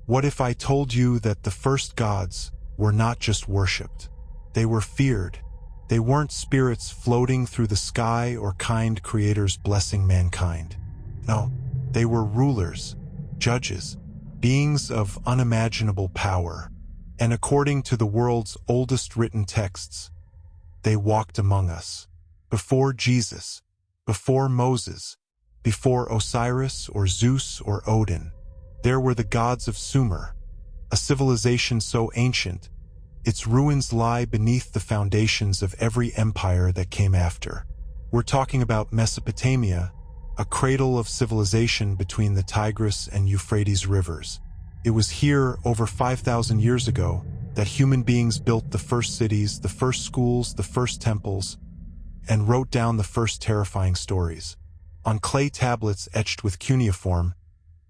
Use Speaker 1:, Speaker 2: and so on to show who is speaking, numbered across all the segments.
Speaker 1: What if I told you that the first gods were not just worshipped? They were feared. They weren't spirits floating through the sky or kind creators blessing mankind. No, they were rulers, judges, beings of unimaginable power. And according to the world's oldest written texts, they walked among us. Before Jesus, before Moses, before Osiris or Zeus or Odin, there were the gods of Sumer, a civilization so ancient, its ruins lie beneath the foundations of every empire that came after. We're talking about Mesopotamia, a cradle of civilization between the Tigris and Euphrates rivers. It was here, over 5,000 years ago, that human beings built the first cities, the first schools, the first temples, and wrote down the first terrifying stories. On clay tablets etched with cuneiform,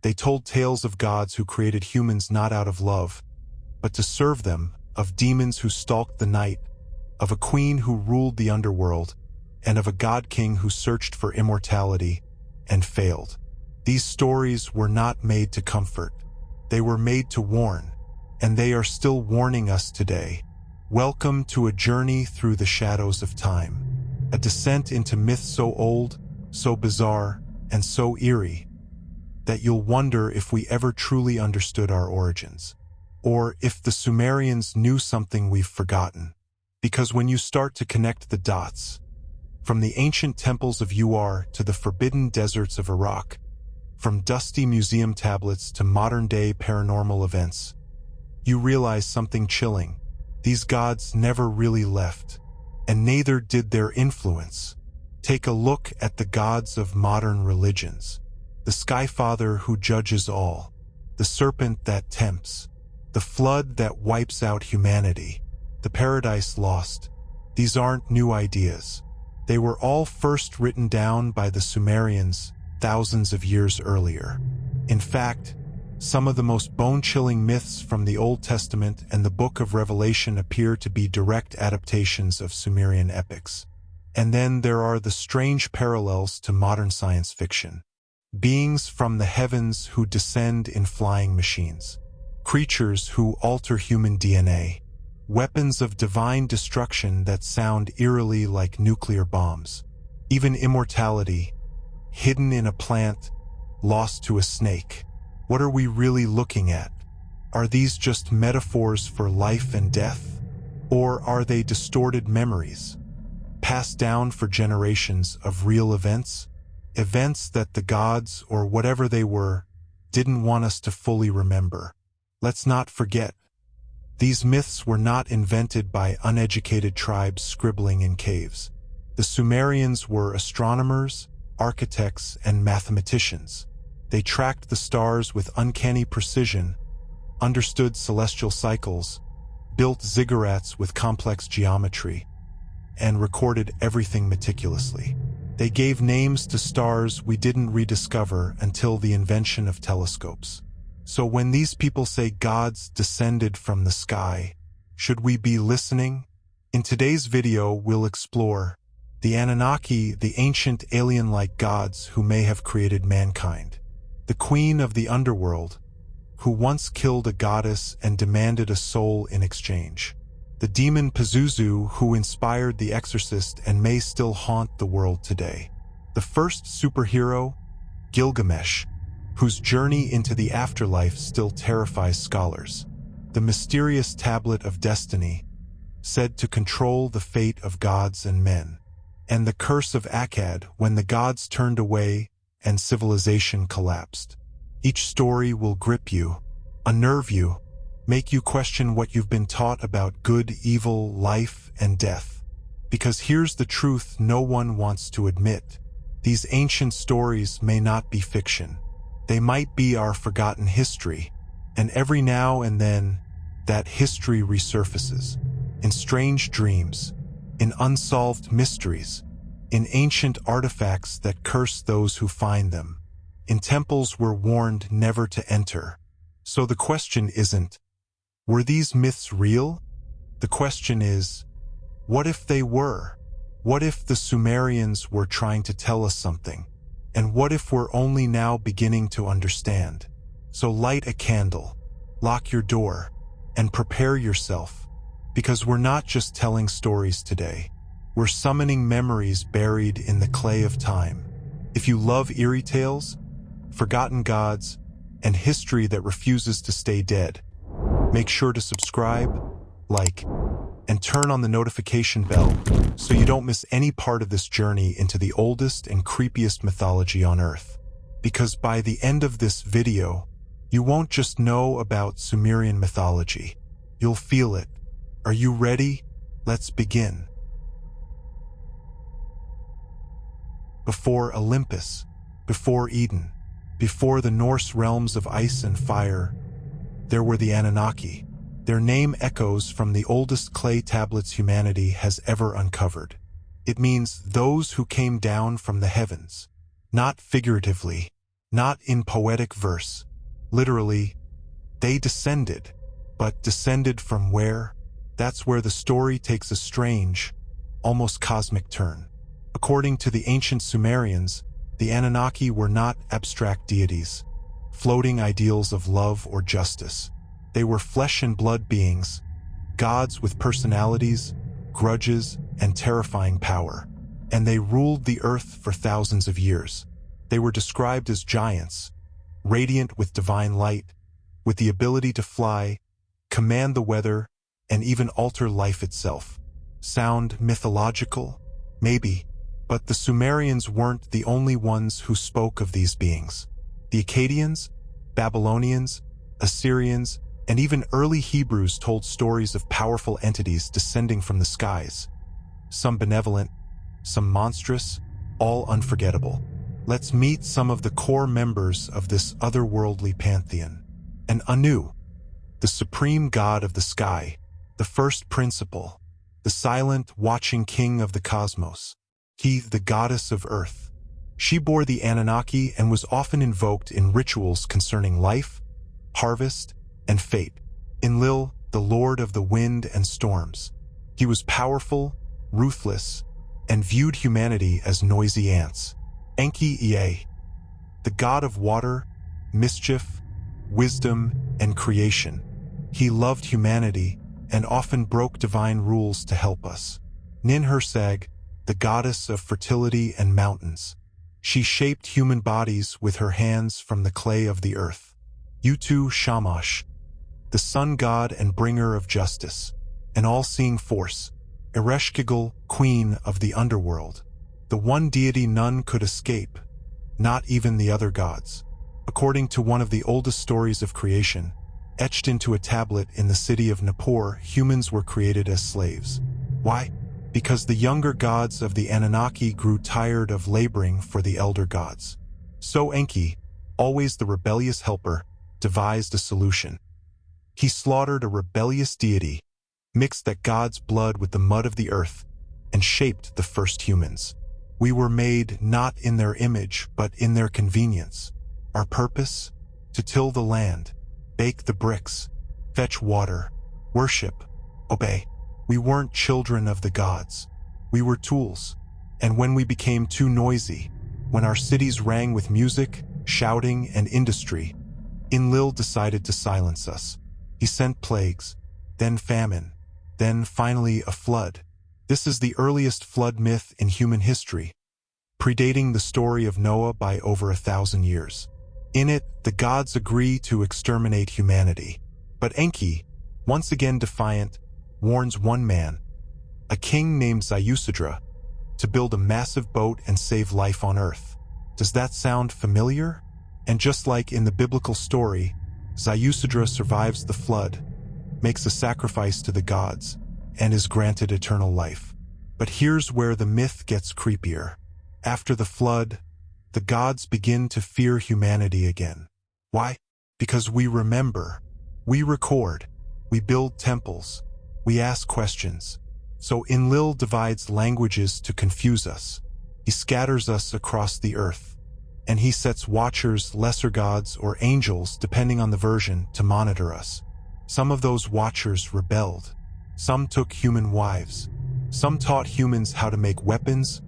Speaker 1: they told tales of gods who created humans not out of love, but to serve them, of demons who stalked the night, of a queen who ruled the underworld, and of a god-king who searched for immortality and failed. These stories were not made to comfort. They were made to warn, and they are still warning us today. Welcome to a journey through the shadows of time, a descent into myths so old, so bizarre, and so eerie, that you'll wonder if we ever truly understood our origins, or if the Sumerians knew something we've forgotten. Because when you start to connect the dots, from the ancient temples of Ur to the forbidden deserts of Iraq, from dusty museum tablets to modern-day paranormal events, you realize something chilling. These gods never really left, and neither did their influence. Take a look at the gods of modern religions. The Sky Father who judges all, the serpent that tempts, the flood that wipes out humanity, the paradise lost. These aren't new ideas. They were all first written down by the Sumerians thousands of years earlier. In fact, some of the most bone-chilling myths from the Old Testament and the Book of Revelation appear to be direct adaptations of Sumerian epics. And then there are the strange parallels to modern science fiction. Beings from the heavens who descend in flying machines. Creatures who alter human DNA. Weapons of divine destruction that sound eerily like nuclear bombs. Even immortality, hidden in a plant, lost to a snake. What are we really looking at? Are these just metaphors for life and death? Or are they distorted memories, passed down for generations of real events? Events that the gods, or whatever they were, didn't want us to fully remember. Let's not forget, these myths were not invented by uneducated tribes scribbling in caves. The Sumerians were astronomers, architects, and mathematicians. They tracked the stars with uncanny precision, understood celestial cycles, built ziggurats with complex geometry, and recorded everything meticulously. They gave names to stars we didn't rediscover until the invention of telescopes. So when these people say gods descended from the sky, should we be listening? In today's video, we'll explore the Anunnaki, the ancient alien-like gods who may have created mankind. The queen of the underworld, who once killed a goddess and demanded a soul in exchange. The demon Pazuzu, who inspired The Exorcist and may still haunt the world today. The first superhero, Gilgamesh, whose journey into the afterlife still terrifies scholars. The mysterious tablet of destiny, said to control the fate of gods and men. And the curse of Akkad, when the gods turned away and civilization collapsed. Each story will grip you, unnerve you, make you question what you've been taught about good, evil, life, and death. Because here's the truth no one wants to admit. These ancient stories may not be fiction. They might be our forgotten history, and every now and then, that history resurfaces. In strange dreams, in unsolved mysteries, in ancient artifacts that curse those who find them, in temples we're warned never to enter. So the question isn't, were these myths real? The question is, what if they were? What if the Sumerians were trying to tell us something? And what if we're only now beginning to understand? So light a candle, lock your door, and prepare yourself, because we're not just telling stories today. We're summoning memories buried in the clay of time. If you love eerie tales, forgotten gods, and history that refuses to stay dead, make sure to subscribe, like, and turn on the notification bell so you don't miss any part of this journey into the oldest and creepiest mythology on Earth. Because by the end of this video, you won't just know about Sumerian mythology. You'll feel it. Are you ready? Let's begin. Before Olympus, before Eden, before the Norse realms of ice and fire, there were the Anunnaki. Their name echoes from the oldest clay tablets humanity has ever uncovered. It means those who came down from the heavens, not figuratively, not in poetic verse. Literally, they descended, but descended from where? That's where the story takes a strange, almost cosmic turn. According to the ancient Sumerians, the Anunnaki were not abstract deities, floating ideals of love or justice. They were flesh and blood beings, gods with personalities, grudges, and terrifying power. And they ruled the earth for thousands of years. They were described as giants, radiant with divine light, with the ability to fly, command the weather, and even alter life itself. Sound mythological? Maybe. But the Sumerians weren't the only ones who spoke of these beings. The Akkadians, Babylonians, Assyrians, and even early Hebrews told stories of powerful entities descending from the skies. Some benevolent, some monstrous, all unforgettable. Let's meet some of the core members of this otherworldly pantheon. And Anu, the supreme god of the sky, the first principle, the silent, watching king of the cosmos. He, the goddess of earth. She bore the Anunnaki and was often invoked in rituals concerning life, harvest, and fate. Enlil, the lord of the wind and storms. He was powerful, ruthless, and viewed humanity as noisy ants. Enki Ea, the god of water, mischief, wisdom, and creation. He loved humanity and often broke divine rules to help us. Ninhursag, the goddess of fertility and mountains. She shaped human bodies with her hands from the clay of the earth. Utu Shamash, the sun god and bringer of justice, an all-seeing force. Ereshkigal, queen of the underworld, the one deity none could escape, not even the other gods. According to one of the oldest stories of creation, etched into a tablet in the city of Nippur, humans were created as slaves. Why? Because the younger gods of the Anunnaki grew tired of laboring for the elder gods. So Enki, always the rebellious helper, devised a solution. He slaughtered a rebellious deity, mixed that god's blood with the mud of the earth, and shaped the first humans. We were made not in their image, but in their convenience. Our purpose? To till the land, bake the bricks, fetch water, worship, obey. We weren't children of the gods. We were tools. And when we became too noisy, when our cities rang with music, shouting, and industry, Enlil decided to silence us. He sent plagues, then famine, then finally a flood. This is the earliest flood myth in human history, predating the story of Noah by over 1,000 years. In it, the gods agree to exterminate humanity. But Enki, once again defiant, warns one man, a king named Ziusadra, to build a massive boat and save life on Earth. Does that sound familiar? And just like in the biblical story, Ziusadra survives the flood, makes a sacrifice to the gods, and is granted eternal life. But here's where the myth gets creepier. After the flood, the gods begin to fear humanity again. Why? Because we remember, we record, we build temples, we ask questions. So Enlil divides languages to confuse us. He scatters us across the earth, and he sets watchers, lesser gods, or angels, depending on the version, to monitor us. Some of those watchers rebelled. Some took human wives. Some taught humans how to make weapons,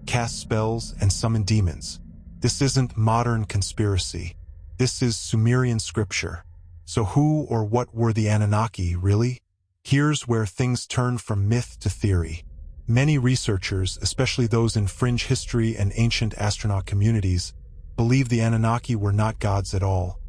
Speaker 1: cast spells, and summon demons. This isn't modern conspiracy. This is Sumerian scripture. So who or what were the Anunnaki, really? Here's where things turn from myth to theory. Many researchers, especially those in fringe history and ancient astronaut communities, believe the Anunnaki were not gods at all,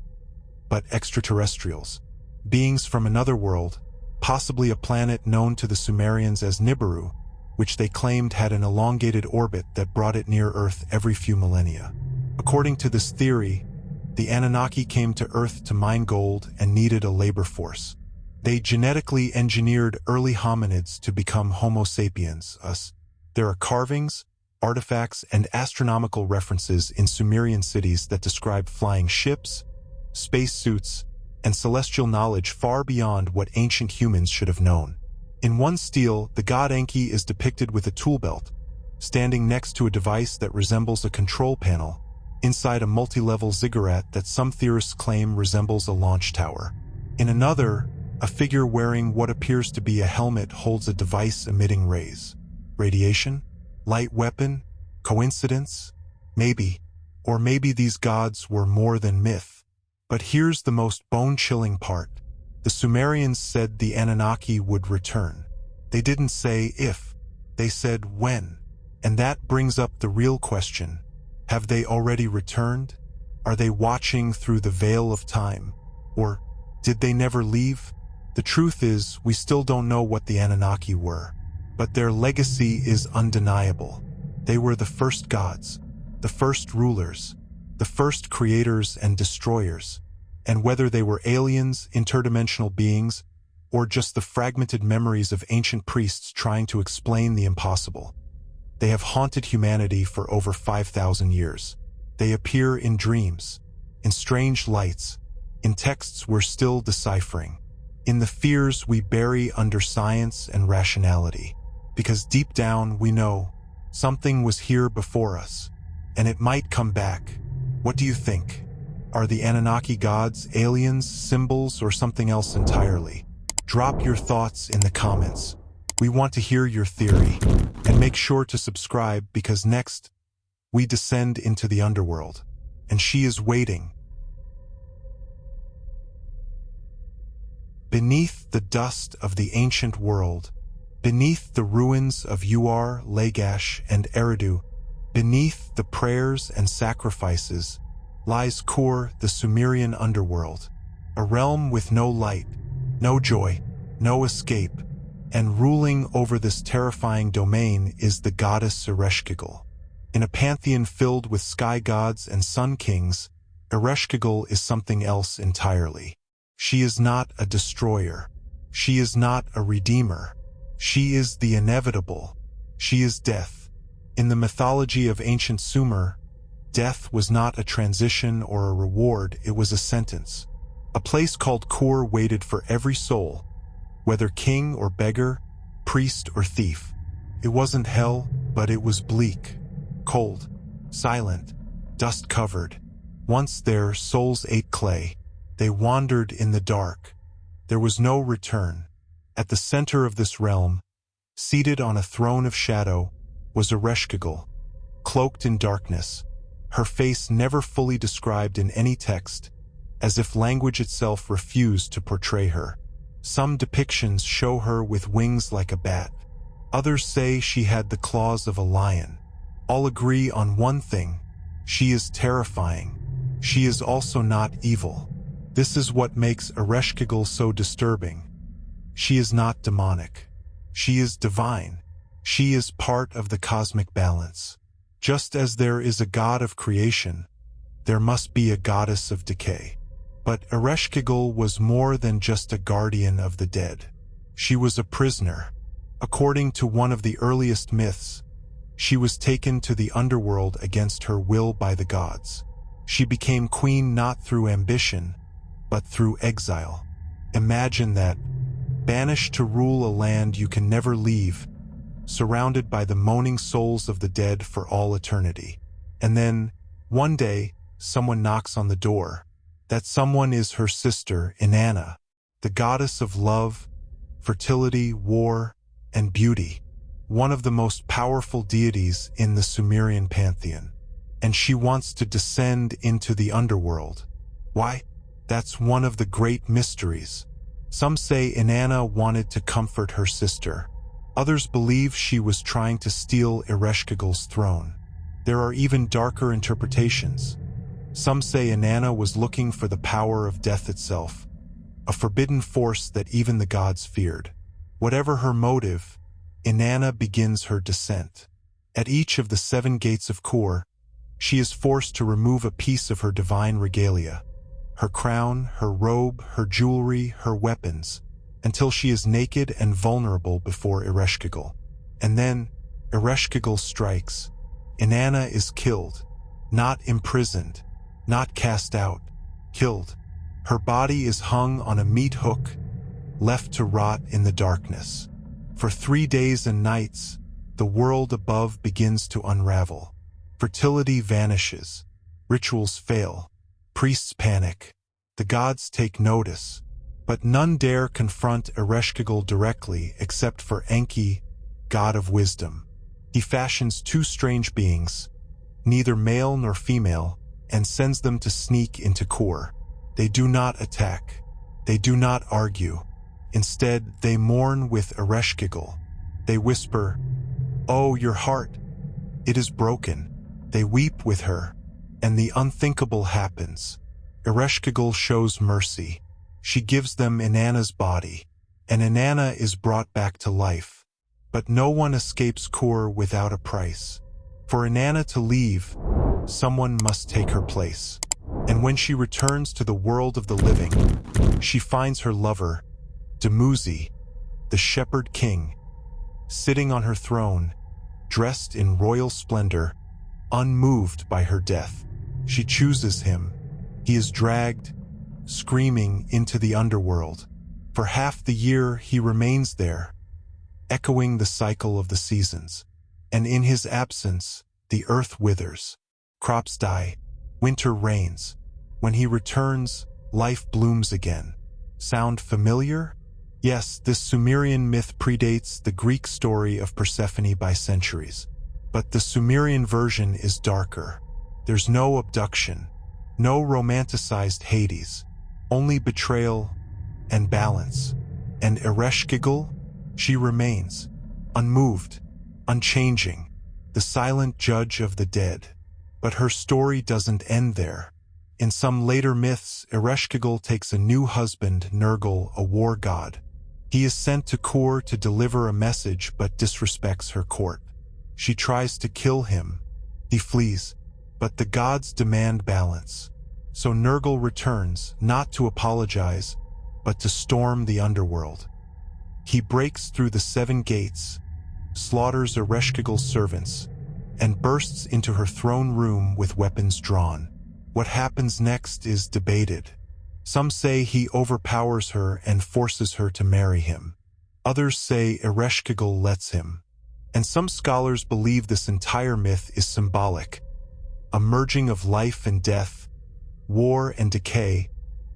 Speaker 1: but extraterrestrials, beings from another world, possibly a planet known to the Sumerians as Nibiru, which they claimed had an elongated orbit that brought it near Earth every few millennia. According to this theory, the Anunnaki came to Earth to mine gold and needed a labor force. They genetically engineered early hominids to become Homo sapiens, us. There are carvings, artifacts, and astronomical references in Sumerian cities that describe flying ships, spacesuits, and celestial knowledge far beyond what ancient humans should have known. In one stele, the god Enki is depicted with a tool belt, standing next to a device that resembles a control panel, inside a multi-level ziggurat that some theorists claim resembles a launch tower. In another, a figure wearing what appears to be a helmet holds a device emitting rays. Radiation? Light weapon? Coincidence? Maybe. Or maybe these gods were more than myth. But here's the most bone-chilling part. The Sumerians said the Anunnaki would return. They didn't say if, they said when. And that brings up the real question. Have they already returned? Are they watching through the veil of time? Or did they never leave? The truth is, we still don't know what the Anunnaki were. But their legacy is undeniable. They were the first gods, the first rulers, the first creators and destroyers. And whether they were aliens, interdimensional beings, or just the fragmented memories of ancient priests trying to explain the impossible, they have haunted humanity for over 5,000 years. They appear in dreams, in strange lights, in texts we're still deciphering, in the fears we bury under science and rationality. Because deep down we know something was here before us, and it might come back. What do you think? Are the Anunnaki gods, aliens, symbols, or something else entirely? Drop your thoughts in the comments. We want to hear your theory. And make sure to subscribe because next, we descend into the underworld. And she is waiting. Beneath the dust of the ancient world, beneath the ruins of Uar, Lagash, and Eridu, beneath the prayers and sacrifices, lies Kur, the Sumerian underworld, a realm with no light, no joy, no escape, and ruling over this terrifying domain is the goddess Ereshkigal. In a pantheon filled with sky gods and sun kings, Ereshkigal is something else entirely. She is not a destroyer. She is not a redeemer. She is the inevitable. She is death. In the mythology of ancient Sumer, death was not a transition or a reward, it was a sentence. A place called Kur waited for every soul, whether king or beggar, priest or thief. It wasn't hell, but it was bleak, cold, silent, dust-covered. Once there, souls ate clay. They wandered in the dark. There was no return. At the center of this realm, seated on a throne of shadow, was Ereshkigal, cloaked in darkness, her face never fully described in any text, as if language itself refused to portray her. Some depictions show her with wings like a bat. Others say she had the claws of a lion. All agree on one thing: she is terrifying. She is also not evil. This is what makes Ereshkigal so disturbing. She is not demonic. She is divine. She is part of the cosmic balance. Just as there is a god of creation, there must be a goddess of decay. But Ereshkigal was more than just a guardian of the dead. She was a prisoner. According to one of the earliest myths, she was taken to the underworld against her will by the gods. She became queen not through ambition, but through exile. Imagine that, banished to rule a land you can never leave, surrounded by the moaning souls of the dead for all eternity. And then, one day, someone knocks on the door. That someone is her sister, Inanna, the goddess of love, fertility, war, and beauty, one of the most powerful deities in the Sumerian pantheon. And she wants to descend into the underworld. Why? That's one of the great mysteries. Some say Inanna wanted to comfort her sister. Others believe she was trying to steal Ereshkigal's throne. There are even darker interpretations. Some say Inanna was looking for the power of death itself, a forbidden force that even the gods feared. Whatever her motive, Inanna begins her descent. At each of the 7 gates of Kor, she is forced to remove a piece of her divine regalia, her crown, her robe, her jewelry, her weapons, until she is naked and vulnerable before Ereshkigal. And then, Ereshkigal strikes. Inanna is killed, not imprisoned, not cast out, killed. Her body is hung on a meat hook, left to rot in the darkness. For 3 days and nights, the world above begins to unravel. Fertility vanishes, rituals fail, priests panic, the gods take notice, but none dare confront Ereshkigal directly except for Enki, god of wisdom. He fashions 2 strange beings, neither male nor female, and sends them to sneak into Kor. They do not attack, they do not argue. Instead, they mourn with Ereshkigal. They whisper, "Oh, your heart, it is broken." They weep with her, and the unthinkable happens. Ereshkigal shows mercy. She gives them Inanna's body, and Inanna is brought back to life. But no one escapes Kor without a price. For Inanna to leave, someone must take her place. And when she returns to the world of the living, she finds her lover, Dumuzi, the shepherd king, sitting on her throne, dressed in royal splendor, unmoved by her death. She chooses him. He is dragged, screaming, into the underworld. For half the year he remains there, echoing the cycle of the seasons. And in his absence, the earth withers, crops die, winter reigns. When he returns, life blooms again. Sound familiar? Yes, this Sumerian myth predates the Greek story of Persephone by centuries. But the Sumerian version is darker. There's no abduction, no romanticized Hades, only betrayal and balance. And Ereshkigal, she remains, unmoved, unchanging, the silent judge of the dead. But her story doesn't end there. In some later myths, Ereshkigal takes a new husband, Nergal, a war god. He is sent to Kor to deliver a message but disrespects her court. She tries to kill him. He flees, but the gods demand balance. So Nergal returns, not to apologize, but to storm the underworld. He breaks through the 7 gates, slaughters Ereshkigal's servants, and bursts into her throne room with weapons drawn. What happens next is debated. Some say he overpowers her and forces her to marry him. Others say Ereshkigal lets him. And some scholars believe this entire myth is symbolic, a merging of life and death, war and decay,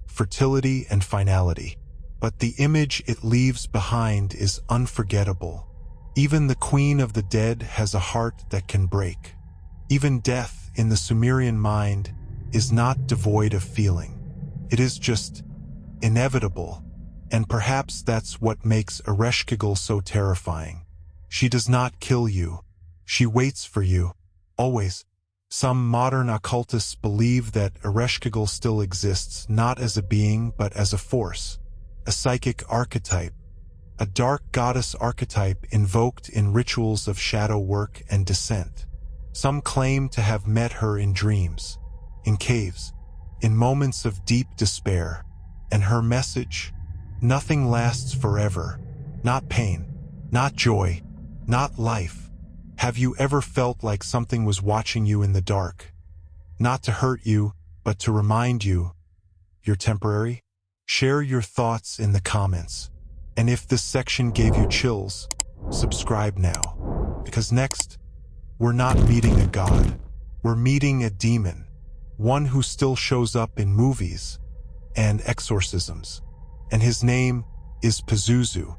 Speaker 1: fertility and finality. But the image it leaves behind is unforgettable. Even the queen of the dead has a heart that can break. Even death, in the Sumerian mind, is not devoid of feeling. It is just inevitable, and perhaps that's what makes Ereshkigal so terrifying. She does not kill you. She waits for you, always. Some modern occultists believe that Ereshkigal still exists not as a being but as a force, a psychic archetype, a dark goddess archetype invoked in rituals of shadow work and descent. Some claim to have met her in dreams, in caves, in moments of deep despair. And her message? Nothing lasts forever. Not pain, not joy, not life. Have you ever felt like something was watching you in the dark? Not to hurt you, but to remind you you're temporary? Share your thoughts in the comments. And if this section gave you chills, subscribe now. Because next, we're not meeting a god. We're meeting a demon. One who still shows up in movies and exorcisms. And his name is Pazuzu.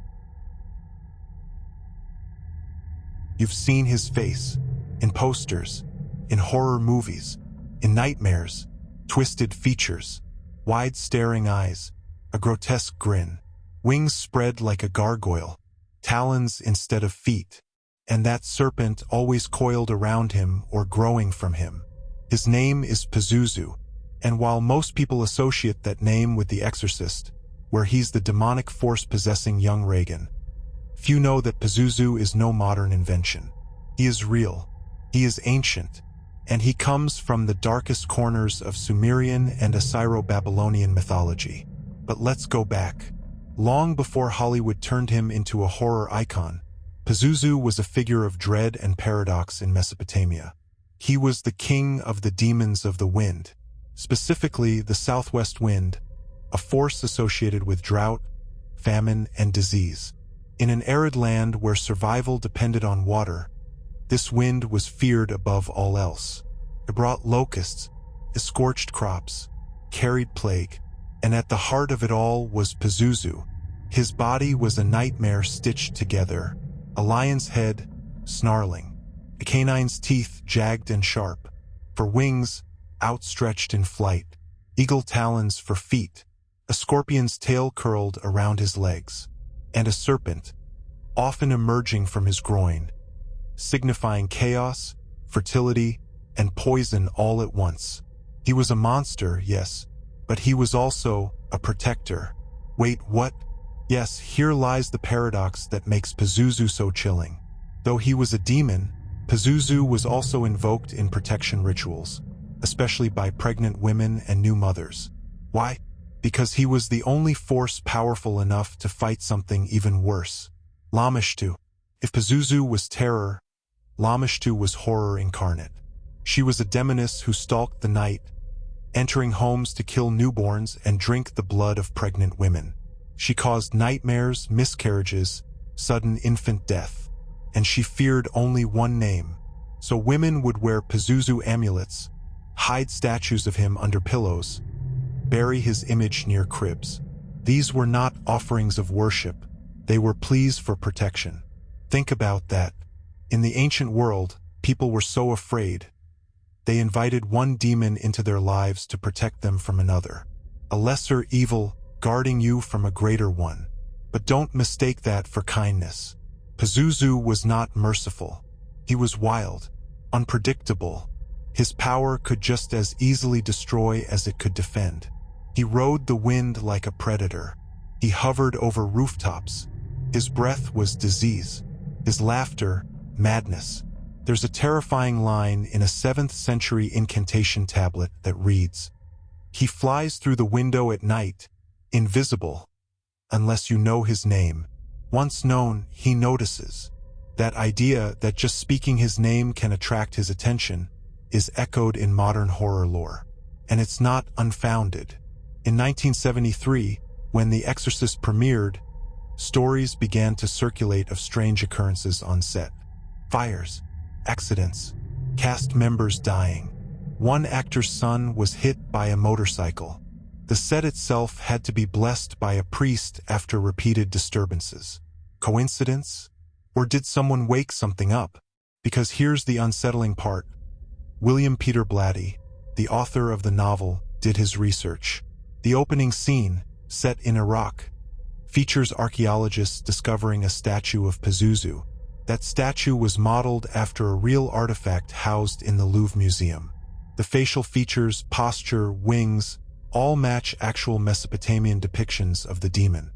Speaker 1: You've seen his face in posters, in horror movies, in nightmares, twisted features. wide staring eyes, a grotesque grin, wings spread like a gargoyle, talons instead of feet, and that serpent always coiled around him or growing from him. His name is Pazuzu, and while most people associate that name with The Exorcist, where he's the demonic force possessing young Regan, few know that Pazuzu is no modern invention. He is real, he is ancient, and he comes from the darkest corners of Sumerian and Assyro-Babylonian mythology. But let's go back. Long before Hollywood turned him into a horror icon, Pazuzu was a figure of dread and paradox in Mesopotamia. He was the king of the demons of the wind, specifically the southwest wind, a force associated with drought, famine, and disease. In an arid land where survival depended on water, this wind was feared above all else. It brought locusts, it scorched crops, carried plague, and at the heart of it all was Pazuzu. His body was a nightmare stitched together, a lion's head, snarling, a canine's teeth jagged and sharp, for wings, outstretched in flight, eagle talons for feet, a scorpion's tail curled around his legs, and a serpent, often emerging from his groin, signifying chaos, fertility, and poison all at once. He was a monster, yes, but he was also a protector. Wait, what? Yes, here lies the paradox that makes Pazuzu so chilling. Though he was a demon, Pazuzu was also invoked in protection rituals, especially by pregnant women and new mothers. Why? Because he was the only force powerful enough to fight something even worse. Lamashtu. If Pazuzu was terror, Lamashtu was horror incarnate. She was a demoness who stalked the night, entering homes to kill newborns and drink the blood of pregnant women. She caused nightmares, miscarriages, sudden infant death, and she feared only one name. So women would wear Pazuzu amulets, hide statues of him under pillows, bury his image near cribs. These were not offerings of worship, they were pleas for protection. Think about that. In the ancient world, people were so afraid. They invited one demon into their lives to protect them from another. A lesser evil guarding you from a greater one. But don't mistake that for kindness. Pazuzu was not merciful. He was wild, unpredictable. His power could just as easily destroy as it could defend. He rode the wind like a predator. He hovered over rooftops. His breath was disease. His laughter, madness. There's a terrifying line in a 7th century incantation tablet that reads, "He flies through the window at night, invisible, unless you know his name. Once known, he notices." That idea that just speaking his name can attract his attention is echoed in modern horror lore. And it's not unfounded. In 1973, when The Exorcist premiered, stories began to circulate of strange occurrences on set. Fires, accidents, cast members dying. One actor's son was hit by a motorcycle. The set itself had to be blessed by a priest after repeated disturbances. Coincidence? Or did someone wake something up? Because here's the unsettling part. William Peter Blatty, the author of the novel, did his research. The opening scene, set in Iraq, features archaeologists discovering a statue of Pazuzu. That statue was modeled after a real artifact housed in the Louvre Museum. The facial features, posture, wings, all match actual Mesopotamian depictions of the demon.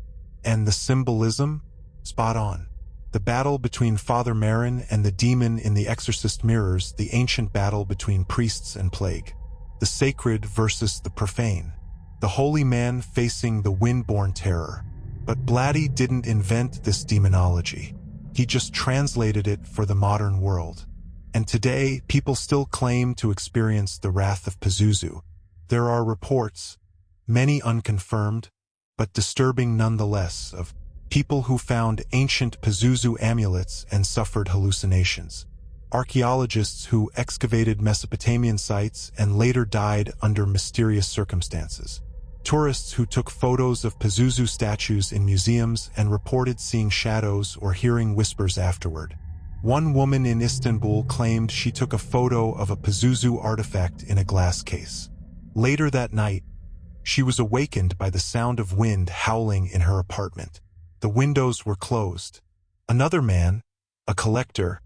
Speaker 1: And the symbolism? Spot on. The battle between Father Marin and the demon in The Exorcist mirrors the ancient battle between priests and plague. The sacred versus the profane. The holy man facing the wind-borne terror. But Blatty didn't invent this demonology. He just translated it for the modern world. And today, people still claim to experience the wrath of Pazuzu. There are reports, many unconfirmed, but disturbing nonetheless, of people who found ancient Pazuzu amulets and suffered hallucinations. Archaeologists who excavated Mesopotamian sites and later died under mysterious circumstances. Tourists who took photos of Pazuzu statues in museums and reported seeing shadows or hearing whispers afterward. One woman in Istanbul claimed she took a photo of a Pazuzu artifact in a glass case. Later that night, She was awakened by the sound of wind howling in her apartment. The windows were closed. Another man, a collector,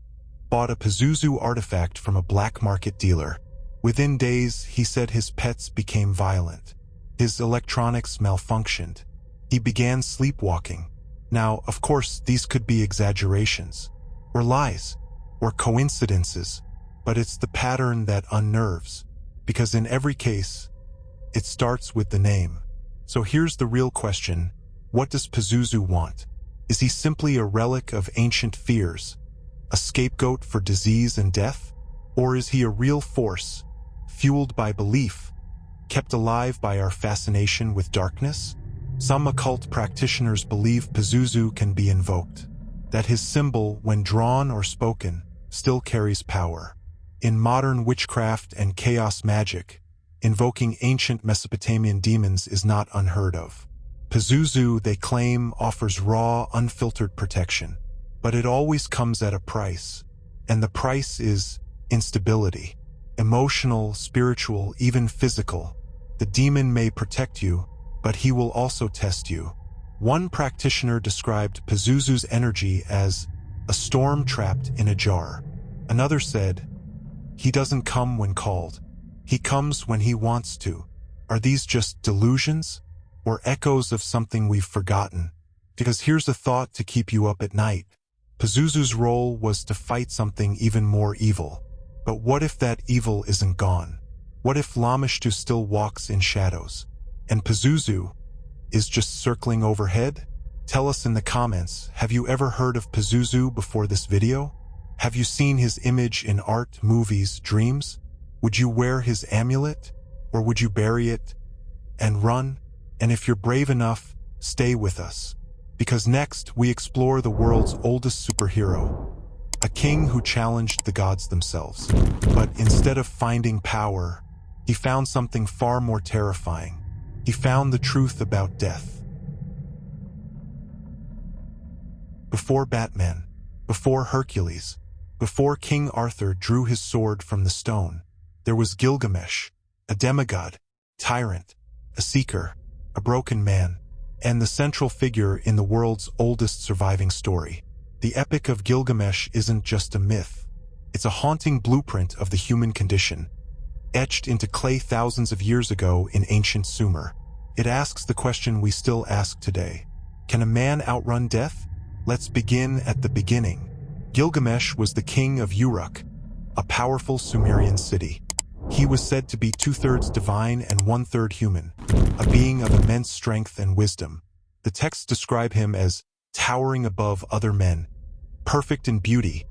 Speaker 1: bought a Pazuzu artifact from a black market dealer. Within days, he said his pets became violent. His electronics malfunctioned. He began sleepwalking. Now, of course, these could be exaggerations, or lies, or coincidences, but it's the pattern that unnerves, because in every case, it starts with the name. So here's the real question: what does Pazuzu want? Is he simply a relic of ancient fears, a scapegoat for disease and death? Or is he a real force, fueled by belief, kept alive by our fascination with darkness? Some occult practitioners believe Pazuzu can be invoked, that his symbol, when drawn or spoken, still carries power. In modern witchcraft and chaos magic, invoking ancient Mesopotamian demons is not unheard of. Pazuzu, they claim, offers raw, unfiltered protection, but it always comes at a price, and the price is instability. Emotional, spiritual, even physical. The demon may protect you, but he will also test you. One practitioner described Pazuzu's energy as a storm trapped in a jar. Another said, "He doesn't come when called. He comes when he wants to." Are these just delusions, or echoes of something we've forgotten? Because here's a thought to keep you up at night. Pazuzu's role was to fight something even more evil. But what if that evil isn't gone? What if Lamashtu still walks in shadows, and Pazuzu is just circling overhead? Tell us in the comments, have you ever heard of Pazuzu before this video? Have you seen his image in art, movies, dreams? Would you wear his amulet? Or would you bury it and run? And if you're brave enough, stay with us. Because next, we explore the world's oldest superhero, a king who challenged the gods themselves. But instead of finding power, he found something far more terrifying. He found the truth about death. Before Batman, before Hercules, before King Arthur drew his sword from the stone, there was Gilgamesh, a demigod, tyrant, a seeker, a broken man, and the central figure in the world's oldest surviving story. The Epic of Gilgamesh isn't just a myth. It's a haunting blueprint of the human condition, etched into clay thousands of years ago in ancient Sumer. It asks the question we still ask today: can a man outrun death? Let's begin at the beginning. Gilgamesh was the king of Uruk, a powerful Sumerian city. He was said to be 2/3 divine and 1/3 human, a being of immense strength and wisdom. The texts describe him as towering above other men, perfect in beauty,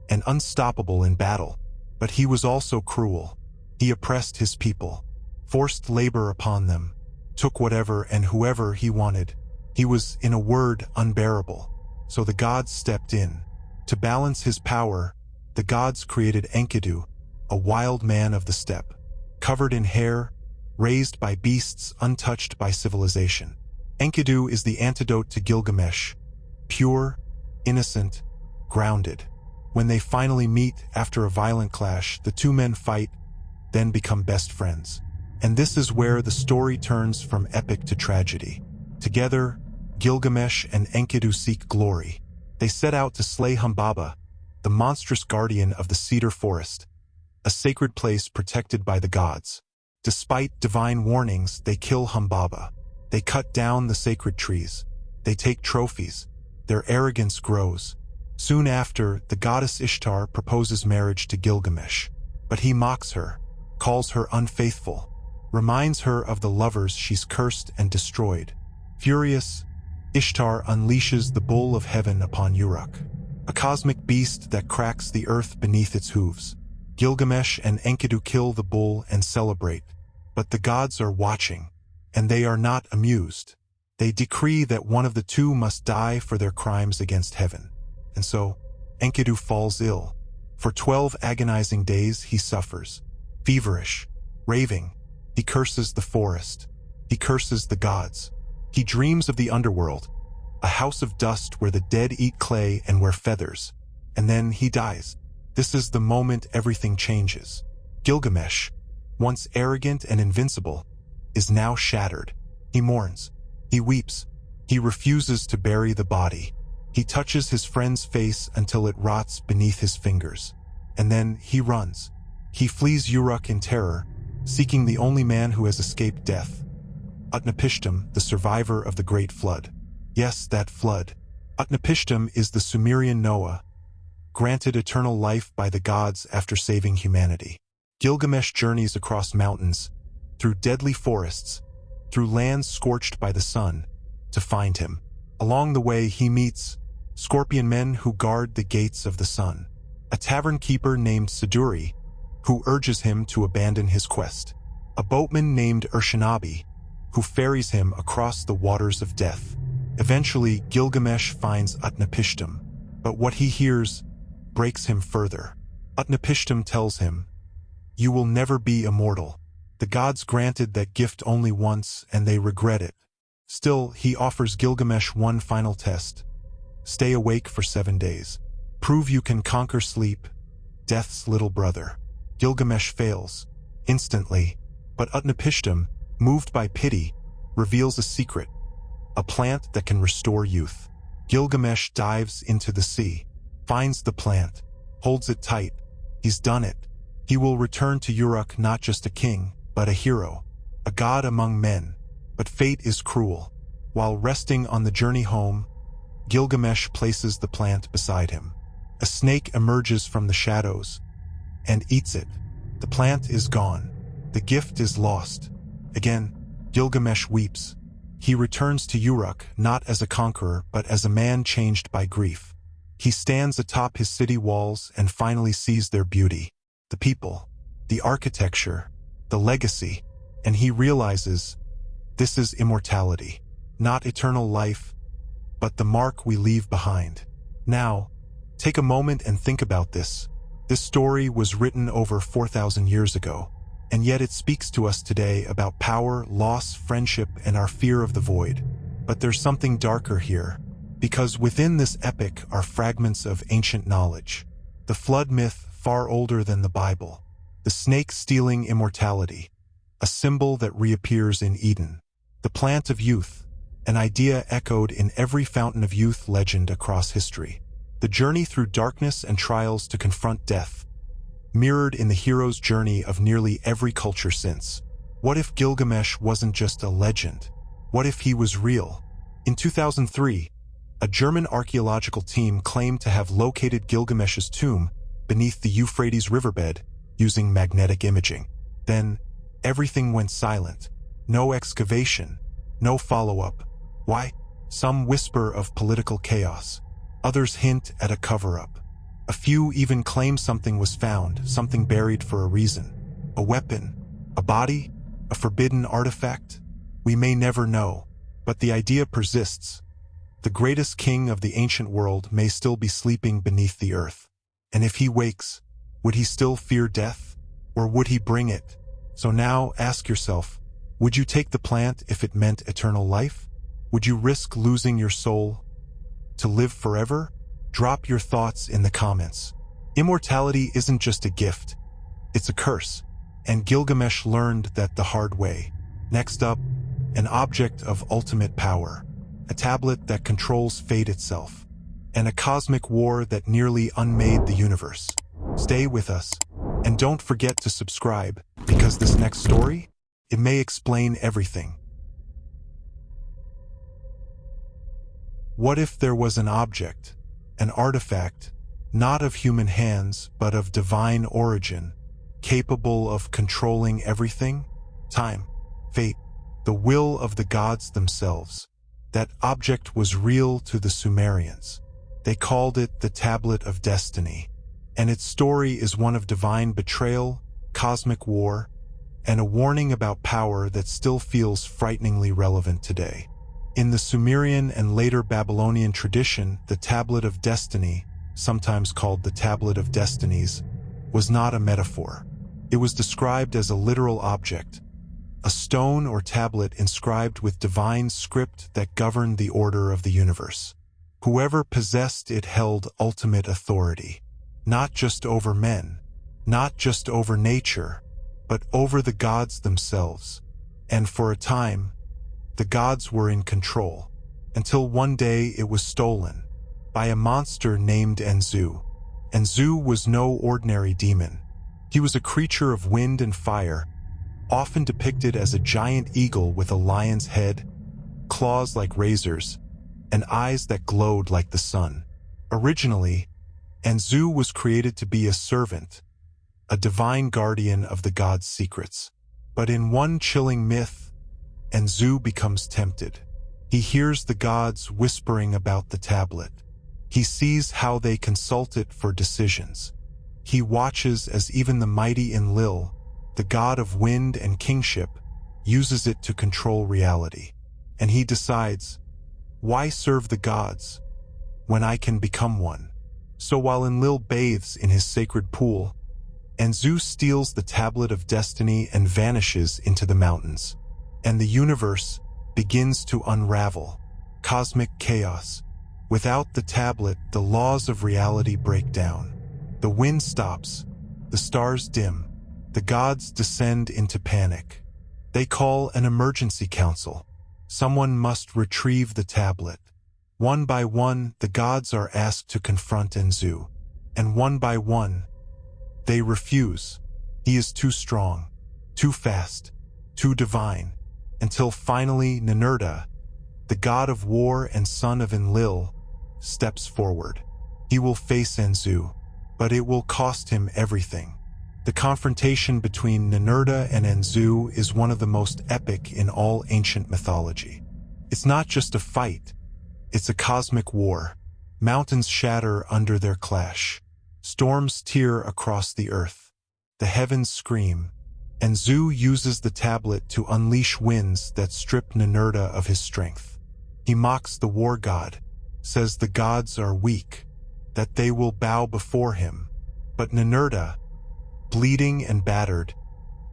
Speaker 1: and unstoppable in battle. But he was also cruel. He oppressed his people, forced labor upon them, took whatever and whoever he wanted. He was, in a word, unbearable. So the gods stepped in. To balance his power, the gods created Enkidu, a wild man of the steppe, covered in hair, raised by beasts, untouched by civilization. Enkidu is the antidote to Gilgamesh, pure, innocent, grounded. When they finally meet after a violent clash, the two men fight, then become best friends. And this is where the story turns from epic to tragedy. Together, Gilgamesh and Enkidu seek glory. They set out to slay Humbaba, the monstrous guardian of the cedar forest, a sacred place protected by the gods. Despite divine warnings, they kill Humbaba. They cut down the sacred trees. They take trophies. Their arrogance grows. Soon after, the goddess Ishtar proposes marriage to Gilgamesh. But he mocks her, calls her unfaithful, reminds her of the lovers she's cursed and destroyed. Furious, Ishtar unleashes the bull of heaven upon Uruk, a cosmic beast that cracks the earth beneath its hooves. Gilgamesh and Enkidu kill the bull and celebrate. But the gods are watching, and they are not amused. They decree that one of the two must die for their crimes against heaven. And so, Enkidu falls ill. For 12 agonizing days he suffers. Feverish, raving, he curses the forest. He curses the gods. He dreams of the underworld, a house of dust where the dead eat clay and wear feathers. And then he dies. This is the moment everything changes. Gilgamesh, once arrogant and invincible, is now shattered. He mourns. He weeps. He refuses to bury the body. He touches his friend's face until it rots beneath his fingers. And then he runs. He flees Uruk in terror, seeking the only man who has escaped death. Utnapishtim, the survivor of the Great Flood. Yes, that flood. Utnapishtim is the Sumerian Noah, granted eternal life by the gods after saving humanity. Gilgamesh journeys across mountains, through deadly forests, through lands scorched by the sun, to find him. Along the way he meets scorpion men who guard the gates of the sun, a tavern keeper named Siduri, who urges him to abandon his quest, a boatman named Urshanabi, who ferries him across the waters of death. Eventually, Gilgamesh finds Utnapishtim, but what he hears breaks him further. Utnapishtim tells him, "You will never be immortal. The gods granted that gift only once, and they regret it." Still, he offers Gilgamesh one final test. Stay awake for 7 days. Prove you can conquer sleep, death's little brother. Gilgamesh fails, instantly, but Utnapishtim, moved by pity, reveals a secret, a plant that can restore youth. Gilgamesh dives into the sea, finds the plant, holds it tight. He's done it. He will return to Uruk not just a king, but a hero, a god among men. But fate is cruel. While resting on the journey home, Gilgamesh places the plant beside him. A snake emerges from the shadows and eats it. The plant is gone. The gift is lost. Again, Gilgamesh weeps. He returns to Uruk not as a conqueror, but as a man changed by grief. He stands atop his city walls and finally sees their beauty, the people, the architecture, the legacy, and he realizes this is immortality, not eternal life, but the mark we leave behind. Now, take a moment and think about this. This story was written over 4,000 years ago, and yet it speaks to us today about power, loss, friendship, and our fear of the void. But there's something darker here, because within this epic are fragments of ancient knowledge. The flood myth, far older than the Bible. The snake stealing immortality, a symbol that reappears in Eden. The plant of youth, an idea echoed in every fountain of youth legend across history. The journey through darkness and trials to confront death, mirrored in the hero's journey of nearly every culture since. What if Gilgamesh wasn't just a legend? What if he was real? In 2003, a German archaeological team claimed to have located Gilgamesh's tomb beneath the Euphrates riverbed using magnetic imaging. Then, everything went silent. No excavation, no follow-up. Why? Some whisper of political chaos. Others hint at a cover-up. A few even claim something was found, something buried for a reason. A weapon, a body, a forbidden artifact? We may never know, but the idea persists. The greatest king of the ancient world may still be sleeping beneath the earth. And if he wakes, would he still fear death? Or would he bring it? So now ask yourself, would you take the plant if it meant eternal life? Would you risk losing your soul to live forever? Drop your thoughts in the comments. Immortality isn't just a gift, it's a curse. And Gilgamesh learned that the hard way. Next up, an object of ultimate power, a tablet that controls fate itself, and a cosmic war that nearly unmade the universe. Stay with us, and don't forget to subscribe, because this next story, it may explain everything. What if there was an object, an artifact, not of human hands, but of divine origin, capable of controlling everything? Time, fate, the will of the gods themselves. That object was real to the Sumerians. They called it the Tablet of Destiny, and its story is one of divine betrayal, cosmic war, and a warning about power that still feels frighteningly relevant today. In the Sumerian and later Babylonian tradition, the Tablet of Destiny, sometimes called the Tablet of Destinies, was not a metaphor. It was described as a literal object, a stone or tablet inscribed with divine script that governed the order of the universe. Whoever possessed it held ultimate authority, not just over men, not just over nature, but over the gods themselves. And for a time, the gods were in control, until one day it was stolen by a monster named Enzu. Enzu was no ordinary demon. He was a creature of wind and fire, often depicted as a giant eagle with a lion's head, claws like razors, and eyes that glowed like the sun. Originally, Enzu was created to be a servant, a divine guardian of the gods' secrets. But in one chilling myth, Enzu becomes tempted. He hears the gods whispering about the tablet. He sees how they consult it for decisions. He watches as even the mighty Enlil, the god of wind and kingship, uses it to control reality. And he decides, why serve the gods when I can become one? So while Enlil bathes in his sacred pool, Enzu steals the tablet of destiny and vanishes into the mountains. And the universe begins to unravel. Cosmic chaos. Without the tablet, the laws of reality break down. The wind stops, the stars dim, the gods descend into panic. They call an emergency council. Someone must retrieve the tablet. One by one, the gods are asked to confront Enzu, and one by one, they refuse. He is too strong, too fast, too divine, until finally Ninurta, the god of war and son of Enlil, steps forward. He will face Enzu, but it will cost him everything. The confrontation between Ninurta and Enzu is one of the most epic in all ancient mythology. It's not just a fight, it's a cosmic war. Mountains shatter under their clash. Storms tear across the earth. The heavens scream. Enzu uses the tablet to unleash winds that strip Ninurta of his strength. He mocks the war god, says the gods are weak, that they will bow before him. But Ninurta, bleeding and battered,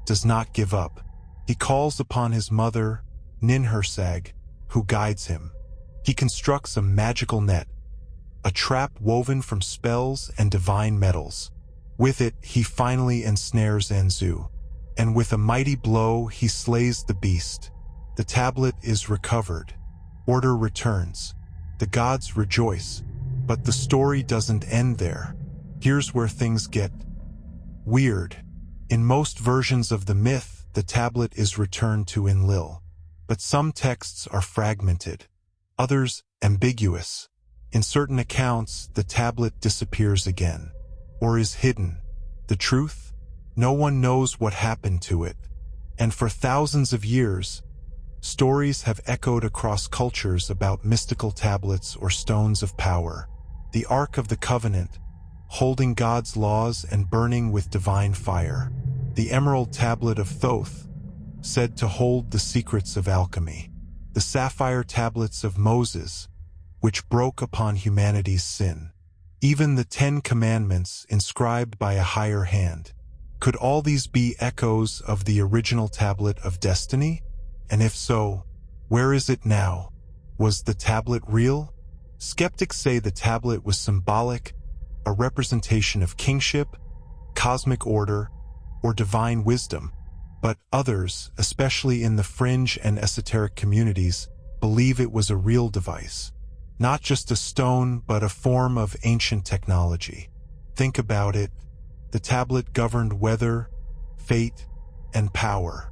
Speaker 1: does not give up. He calls upon his mother, Ninhursag, who guides him. He constructs a magical net, a trap woven from spells and divine metals. With it, he finally ensnares Enzu, and with a mighty blow, he slays the beast. The tablet is recovered. Order returns. The gods rejoice, but the story doesn't end there. Here's where things get weird. In most versions of the myth, the tablet is returned to Enlil, but some texts are fragmented, others ambiguous. In certain accounts, the tablet disappears again, or is hidden. The truth? No one knows what happened to it. And for thousands of years, stories have echoed across cultures about mystical tablets or stones of power. The Ark of the Covenant, holding God's laws and burning with divine fire. The Emerald Tablet of Thoth, said to hold the secrets of alchemy. The Sapphire Tablets of Moses, which broke upon humanity's sin. Even the 10 Commandments inscribed by a higher hand. Could all these be echoes of the original Tablet of Destiny? And if so, where is it now? Was the tablet real? Skeptics say the tablet was symbolic, a representation of kingship, cosmic order, or divine wisdom. But others, especially in the fringe and esoteric communities, believe it was a real device. Not just a stone, but a form of ancient technology. Think about it. The tablet governed weather, fate, and power.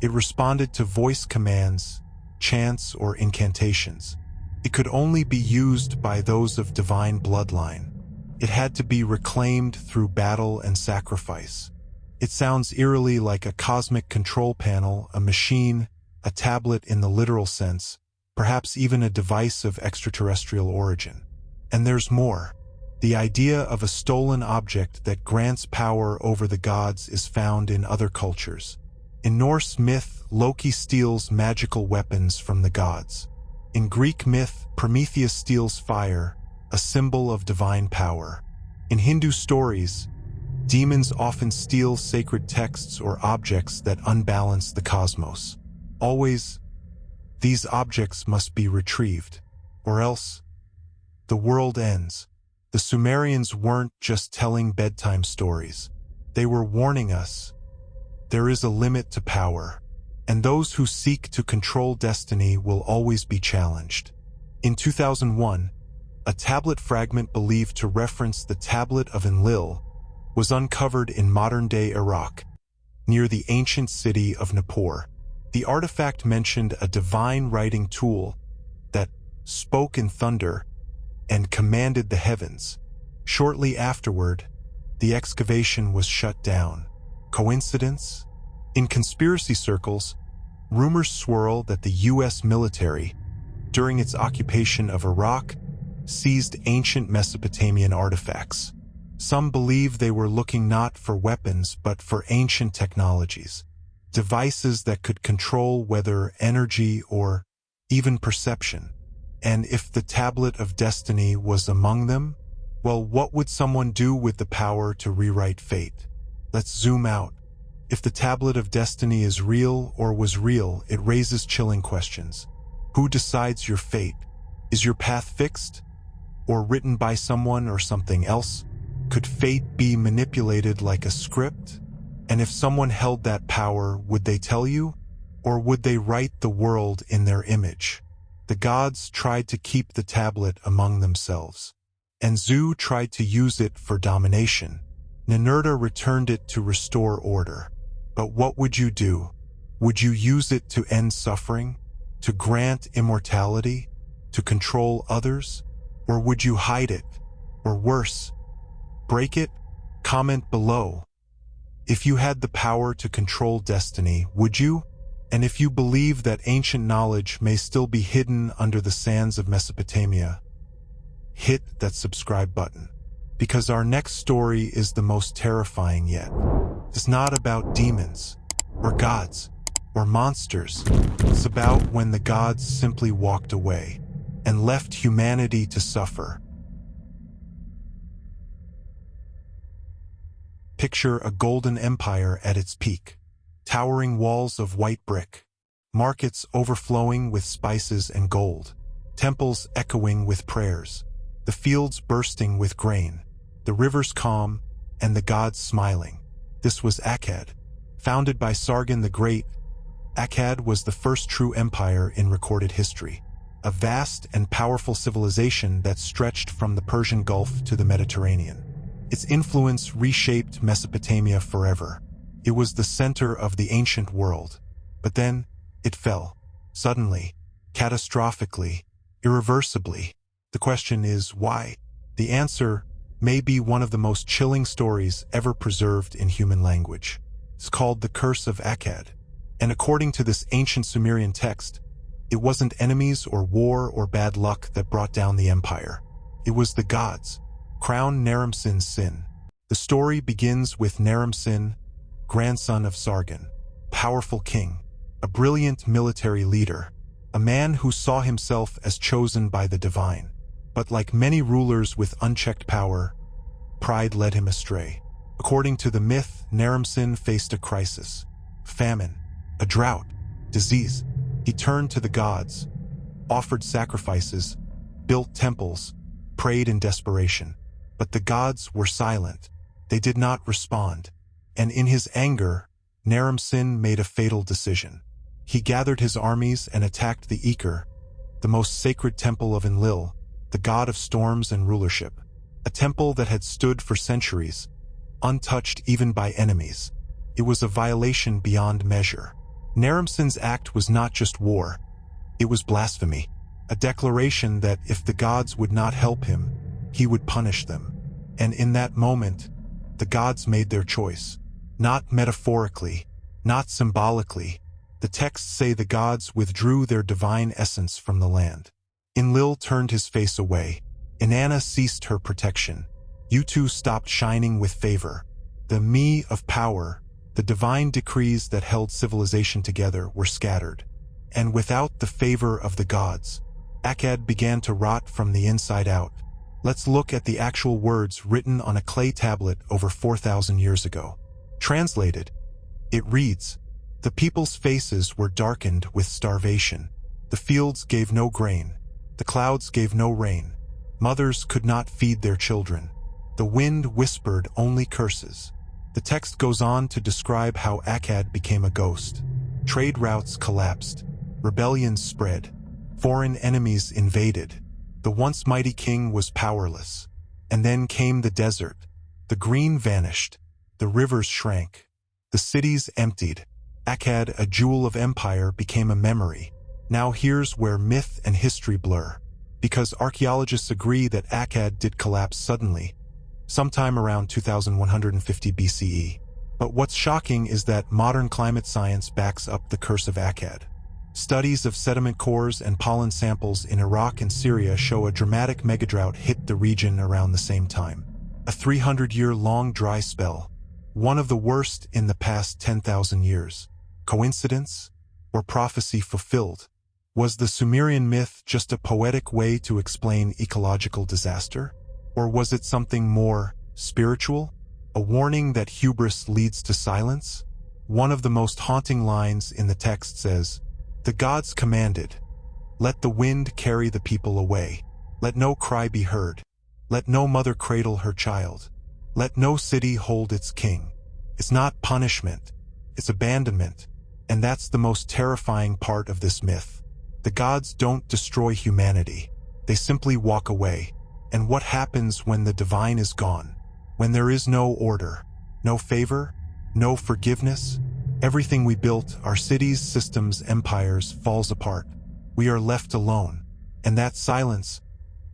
Speaker 1: It responded to voice commands, chants, or incantations. It could only be used by those of divine bloodline. It had to be reclaimed through battle and sacrifice. It sounds eerily like a cosmic control panel, a machine, a tablet in the literal sense, perhaps even a device of extraterrestrial origin. And there's more. The idea of a stolen object that grants power over the gods is found in other cultures. In Norse myth, Loki steals magical weapons from the gods. In Greek myth, Prometheus steals fire, a symbol of divine power. In Hindu stories, demons often steal sacred texts or objects that unbalance the cosmos. Always, these objects must be retrieved, or else the world ends. The Sumerians weren't just telling bedtime stories. They were warning us. There is a limit to power. and those who seek to control destiny will always be challenged. In 2001, a tablet fragment believed to reference the Tablet of Enlil was uncovered in modern-day Iraq, near the ancient city of Nippur. The artifact mentioned a divine writing tool that spoke in thunder and commanded the heavens. Shortly afterward, the excavation was shut down. Coincidence? In conspiracy circles, rumors swirl that the U.S. military, during its occupation of Iraq, seized ancient Mesopotamian artifacts. Some believe they were looking not for weapons but for ancient technologies, devices that could control weather, energy, or even perception. And if the Tablet of Destiny was among them, well, what would someone do with the power to rewrite fate? Let's zoom out. If the Tablet of Destiny is real or was real, it raises chilling questions. Who decides your fate? Is your path fixed? Or written by someone or something else? Could fate be manipulated like a script? And if someone held that power, would they tell you? Or would they write the world in their image? The gods tried to keep the tablet among themselves, and Zu tried to use it for domination. Ninurta returned it to restore order. But what would you do? Would you use it to end suffering? To grant immortality? To control others? Or would you hide it? Or worse, break it? Comment below. If you had the power to control destiny, would you? And if you believe that ancient knowledge may still be hidden under the sands of Mesopotamia, hit that subscribe button. Because our next story is the most terrifying yet. It's not about demons, or gods, or monsters. It's about when the gods simply walked away and left humanity to suffer. Picture a golden empire at its peak. Towering walls of white brick, markets overflowing with spices and gold, temples echoing with prayers, the fields bursting with grain, the rivers calm, and the gods smiling. This was Akkad. Founded by Sargon the Great, Akkad was the first true empire in recorded history, a vast and powerful civilization that stretched from the Persian Gulf to the Mediterranean. Its influence reshaped Mesopotamia forever. It was the center of the ancient world, but then it fell, suddenly, catastrophically, irreversibly. The question is, why? The answer may be one of the most chilling stories ever preserved in human language. It's called the Curse of Akkad, and according to this ancient Sumerian text, it wasn't enemies or war or bad luck that brought down the empire. It was the gods. Crown Naram-Sin's sin. The story begins with Naram-Sin, grandson of Sargon, powerful king, a brilliant military leader, a man who saw himself as chosen by the divine. But like many rulers with unchecked power, pride led him astray. According to the myth, Naram-Sin faced a crisis, famine, a drought, disease. He turned to the gods, offered sacrifices, built temples, prayed in desperation. But the gods were silent. They did not respond. And in his anger, Naram-Sin made a fatal decision. He gathered his armies and attacked the Eker, the most sacred temple of Enlil, the god of storms and rulership, a temple that had stood for centuries, untouched even by enemies. It was a violation beyond measure. Naram-Sin's act was not just war, it was blasphemy, a declaration that if the gods would not help him, he would punish them. And in that moment, the gods made their choice. Not metaphorically, not symbolically. The texts say the gods withdrew their divine essence from the land. Enlil turned his face away. Inanna ceased her protection. Utu stopped shining with favor. The me of power, the divine decrees that held civilization together, were scattered. And without the favor of the gods, Akkad began to rot from the inside out. Let's look at the actual words written on a clay tablet over 4,000 years ago. Translated, it reads, "The people's faces were darkened with starvation. The fields gave no grain. The clouds gave no rain. Mothers could not feed their children. The wind whispered only curses." The text goes on to describe how Akkad became a ghost. Trade routes collapsed, rebellions spread, foreign enemies invaded. The once mighty king was powerless. And then came the desert. The green vanished, the rivers shrank, the cities emptied. Akkad, a jewel of empire, became a memory. Now here's where myth and history blur, because archaeologists agree that Akkad did collapse suddenly, sometime around 2150 BCE. But what's shocking is that modern climate science backs up the curse of Akkad. Studies of sediment cores and pollen samples in Iraq and Syria show a dramatic megadrought hit the region around the same time. A 300-year-long dry spell, one of the worst in the past 10,000 years. Coincidence? Or prophecy fulfilled? Was the Sumerian myth just a poetic way to explain ecological disaster? Or was it something more spiritual? A warning that hubris leads to silence? One of the most haunting lines in the text says, "The gods commanded, let the wind carry the people away. Let no cry be heard. Let no mother cradle her child. Let no city hold its king." It's not punishment, it's abandonment. And that's the most terrifying part of this myth. The gods don't destroy humanity. They simply walk away. And what happens when the divine is gone? When there is no order, no favor, no forgiveness? Everything we built, our cities, systems, empires, falls apart. We are left alone. And that silence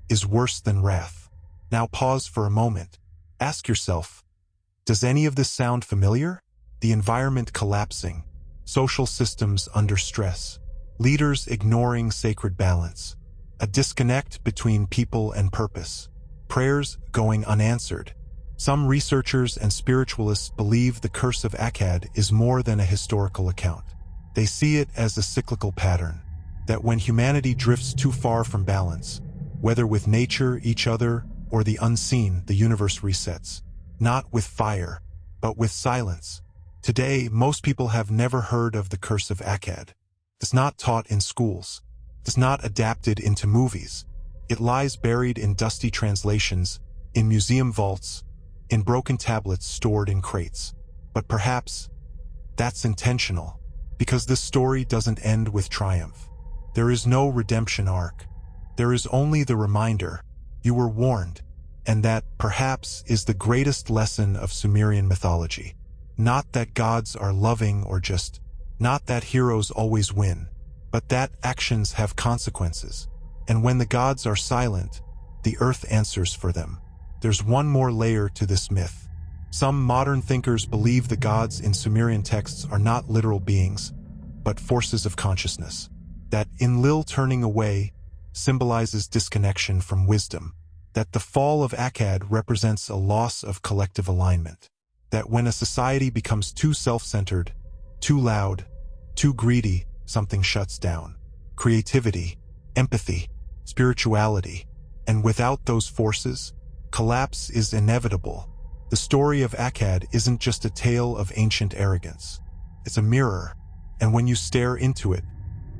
Speaker 1: is worse than wrath. Now pause for a moment. Ask yourself, does any of this sound familiar? The environment collapsing, social systems under stress, leaders ignoring sacred balance, a disconnect between people and purpose, prayers going unanswered. Some researchers and spiritualists believe the curse of Akkad is more than a historical account. They see it as a cyclical pattern, that when humanity drifts too far from balance, whether with nature, each other, or the unseen, the universe resets, not with fire, but with silence. Today, most people have never heard of the curse of Akkad. It's not taught in schools. It's not adapted into movies. It lies buried in dusty translations, in museum vaults, in broken tablets stored in crates. But perhaps that's intentional, because this story doesn't end with triumph. There is no redemption arc. There is only the reminder, you were warned, and that, perhaps, is the greatest lesson of Sumerian mythology. Not that gods are loving or just, not that heroes always win, but that actions have consequences. And when the gods are silent, the earth answers for them. There's one more layer to this myth. Some modern thinkers believe the gods in Sumerian texts are not literal beings, but forces of consciousness. That Enlil turning away symbolizes disconnection from wisdom. That the fall of Akkad represents a loss of collective alignment. That when a society becomes too self-centered, too loud, too greedy, something shuts down. Creativity, empathy, spirituality. And without those forces, collapse is inevitable. The story of Akkad isn't just a tale of ancient arrogance. It's a mirror, and when you stare into it,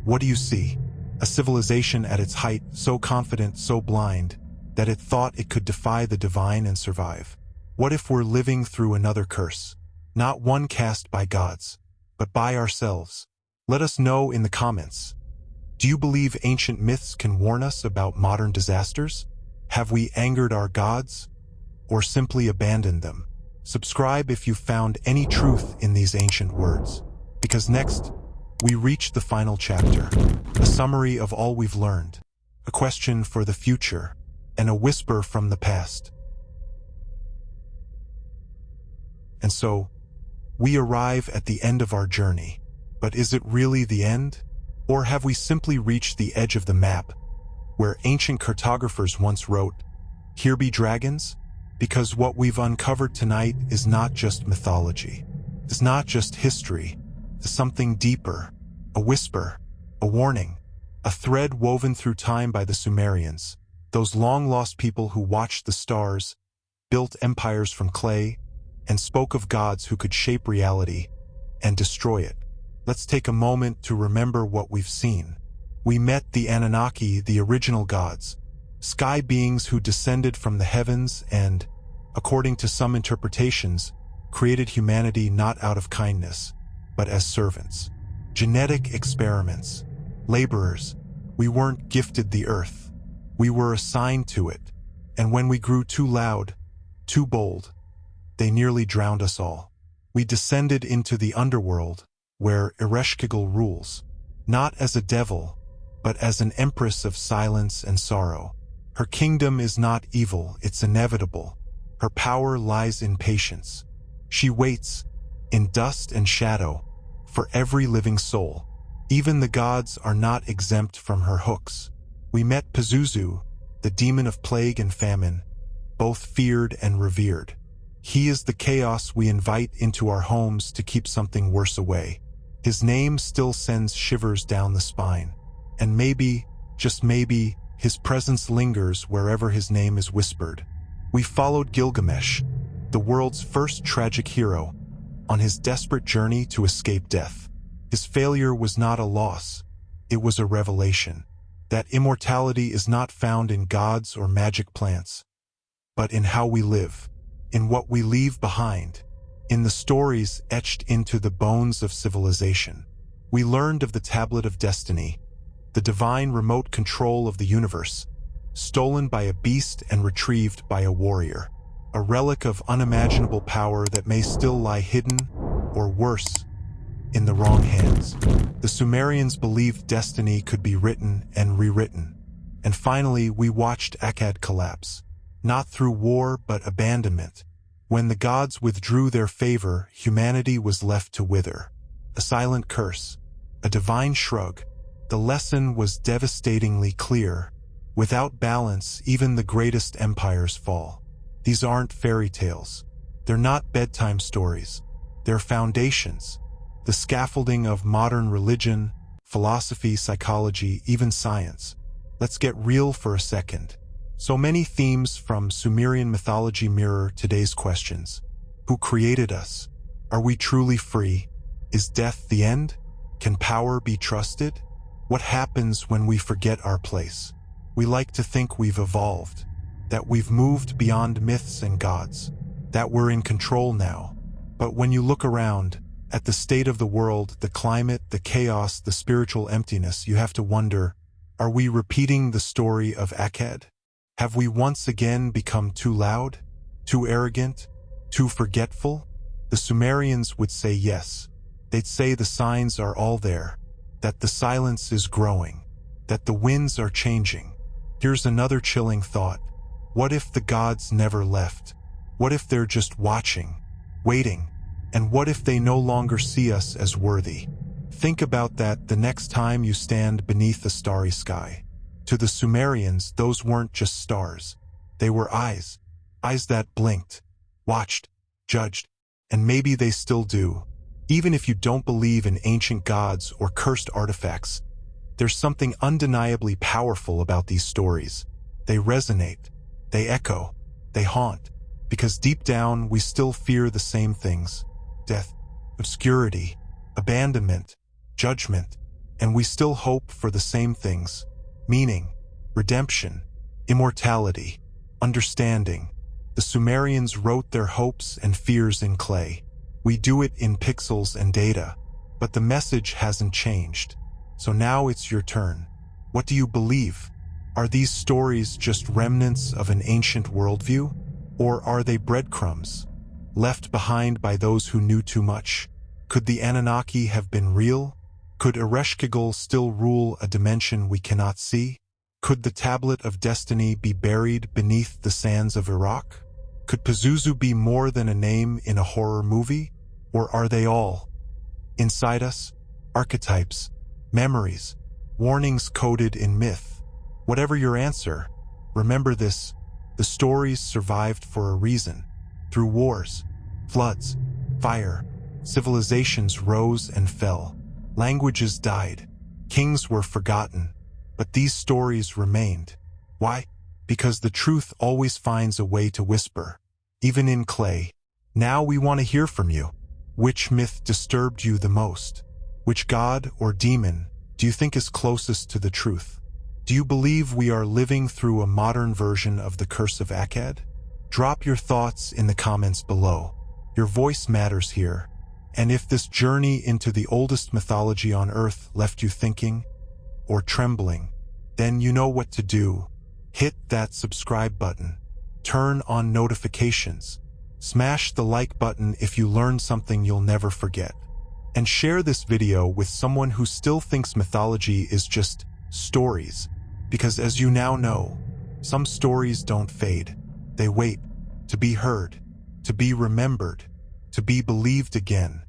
Speaker 1: what do you see? A civilization at its height, so confident, so blind, that it thought it could defy the divine and survive. What if we're living through another curse? Not one cast by gods, but by ourselves. Let us know in the comments. Do you believe ancient myths can warn us about modern disasters? Have we angered our gods, or simply abandoned them? Subscribe if you found any truth in these ancient words, because next, we reach the final chapter, a summary of all we've learned, a question for the future, and a whisper from the past. And so, we arrive at the end of our journey. But is it really the end? Or have we simply reached the edge of the map, where ancient cartographers once wrote, "Here be dragons"? Because what we've uncovered tonight is not just mythology. It's not just history. It's something deeper, a whisper, a warning, a thread woven through time by the Sumerians, those long-lost people who watched the stars, built empires from clay, and spoke of gods who could shape reality and destroy it. Let's take a moment to remember what we've seen. We met the Anunnaki, the original gods, sky beings who descended from the heavens and, according to some interpretations, created humanity not out of kindness, but as servants. Genetic experiments. Laborers. We weren't gifted the earth. We were assigned to it. And when we grew too loud, too bold, they nearly drowned us all. We descended into the underworld, where Ereshkigal rules, not as a devil, but as an empress of silence and sorrow. Her kingdom is not evil, it's inevitable. Her power lies in patience. She waits, in dust and shadow, for every living soul. Even the gods are not exempt from her hooks. We met Pazuzu, the demon of plague and famine, both feared and revered. He is the chaos we invite into our homes to keep something worse away. His name still sends shivers down the spine. And maybe, just maybe, his presence lingers wherever his name is whispered. We followed Gilgamesh, the world's first tragic hero, on his desperate journey to escape death. His failure was not a loss, it was a revelation. That immortality is not found in gods or magic plants, but in how we live, in what we leave behind, in the stories etched into the bones of civilization. We learned of the Tablet of Destiny, the divine remote control of the universe, stolen by a beast and retrieved by a warrior, a relic of unimaginable power that may still lie hidden, or worse, in the wrong hands. The Sumerians believed destiny could be written and rewritten. And finally, we watched Akkad collapse, not through war but abandonment. When the gods withdrew their favor, humanity was left to wither. A silent curse, a divine shrug. The lesson was devastatingly clear. Without balance, even the greatest empires fall. These aren't fairy tales. They're not bedtime stories. They're foundations. The scaffolding of modern religion, philosophy, psychology, even science. Let's get real for a second. So many themes from Sumerian mythology mirror today's questions. Who created us? Are we truly free? Is death the end? Can power be trusted? What happens when we forget our place? We like to think we've evolved, that we've moved beyond myths and gods, that we're in control now. But when you look around, at the state of the world, the climate, the chaos, the spiritual emptiness, you have to wonder, are we repeating the story of Akkad? Have we once again become too loud, too arrogant, too forgetful? The Sumerians would say yes. They'd say the signs are all there, that the silence is growing, that the winds are changing. Here's another chilling thought. What if the gods never left? What if they're just watching, waiting? And what if they no longer see us as worthy? Think about that the next time you stand beneath a starry sky. To the Sumerians, those weren't just stars. They were eyes. Eyes that blinked, watched, judged, and maybe they still do. Even if you don't believe in ancient gods or cursed artifacts, there's something undeniably powerful about these stories. They resonate, they echo, they haunt, because deep down we still fear the same things. Death, obscurity, abandonment, judgment, and we still hope for the same things. Meaning, redemption, immortality, understanding. The Sumerians wrote their hopes and fears in clay. We do it in pixels and data, but the message hasn't changed. So now it's your turn. What do you believe? Are these stories just remnants of an ancient worldview? Or are they breadcrumbs, left behind by those who knew too much? Could the Anunnaki have been real? Could Ereshkigal still rule a dimension we cannot see? Could the Tablet of Destiny be buried beneath the sands of Iraq? Could Pazuzu be more than a name in a horror movie? Or are they all inside us? Archetypes, memories, warnings coded in myth. Whatever your answer, remember this: the stories survived for a reason. Through wars, floods, fire, civilizations rose and fell. Languages died. Kings were forgotten. But these stories remained. Why? Because the truth always finds a way to whisper, even in clay. Now we want to hear from you. Which myth disturbed you the most? Which god or demon do you think is closest to the truth? Do you believe we are living through a modern version of the Curse of Akkad? Drop your thoughts in the comments below. Your voice matters here, And if this journey into the oldest mythology on Earth left you thinking or trembling, then you know what to do. Hit that subscribe button, turn on notifications, smash the like button if you learned something you'll never forget, and share this video with someone who still thinks mythology is just stories, because as you now know, some stories don't fade. They wait to be heard, to be remembered, to be believed again.